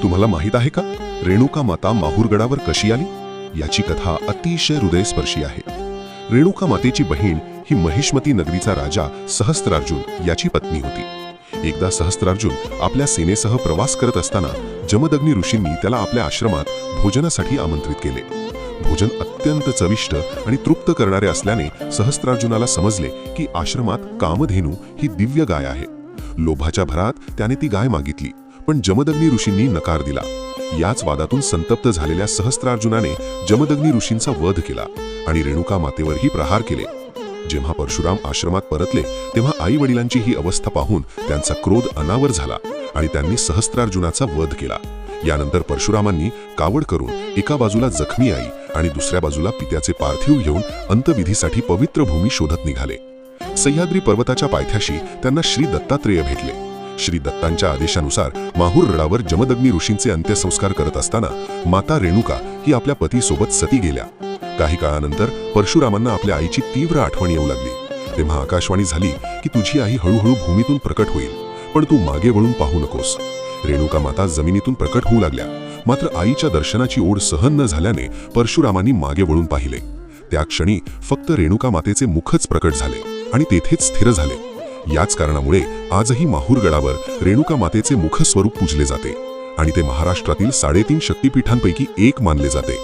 तुम्हाला माहित आहे का, रेणुका माता माहूरगडावर कशी आली? याची कथा अतिशय हृदयस्पर्शी आहे. रेणुका मातेची बहीण ही महिष्मती नगरीचा राजा सहस्त्रार्जुन याची पत्नी होती. एकदा सहस्त्रार्जुन आपल्या सेनेसह प्रवास करत असताना जमदग्नी ऋषींनी त्याला आपल्या आश्रमात भोजनासाठी आमंत्रित केले. भोजन अत्यंत चविष्ट आणि तृप्त करणारे असल्याने सहस्त्रार्जुनाला समजले की आश्रमात कामधेनू ही दिव्य गाय आहे. लोभाच्या भरात त्याने ती गाय मागितली, पण जमदग्नी ऋषींनी नकार दिला. याच वादातून संतप्त झालेल्या सहस्त्रार्जुनाने जमदग्नी ऋषींचा वध केला आणि रेणुका मातेवरही प्रहार केले. जेव्हा परशुराम आश्रमात परतले तेव्हा आई वडिलांची ही अवस्था पाहून त्यांचा क्रोध अनावर झाला आणि त्यांनी सहस्त्रार्जुनाचा वध केला. यानंतर परशुरामांनी कावड करून एका बाजूला जखमी आई आणि दुसऱ्या बाजूला पित्याचे पार्थिव घेऊन अंत्यविधीसाठी पवित्र भूमी शोधत निघाले. सह्याद्री पर्वताच्या पायथ्याशी त्यांना श्री दत्तात्रेय भेटले. श्री दत्तांच्या आदेशानुसार माहूरगडावर जमदग्नी ऋषींचे अंत्यसंस्कार करत असताना माता रेणुका ही आपल्या पतीसोबत सती गेल्या. काही काळानंतर परशुरामांना आपल्या आईची तीव्र आठवण येऊ लागली. तेव्हा आकाशवाणी झाली की तुझी आई हळूहळू भूमीतून प्रकट होईल, पण तू मागे वळून पाहू नकोस. रेणुका माता जमिनीतून प्रकट होऊ लागल्या. मात्र आईच्या दर्शनाची ओढ सहन न झाल्याने परशुरामांनी मागे वळून पाहिले. त्या क्षणी फक्त रेणुका मातेचे मुखच प्रकट झाले आणि तेथेच स्थिर झाले. याच कारणामुळे आजही माहूरगडावर रेणुका मातेचे मुखस्वरूप पूजले जाते आणि ते महाराष्ट्रातील 3.5 शक्तिपीठांपैकी एक मानले जाते.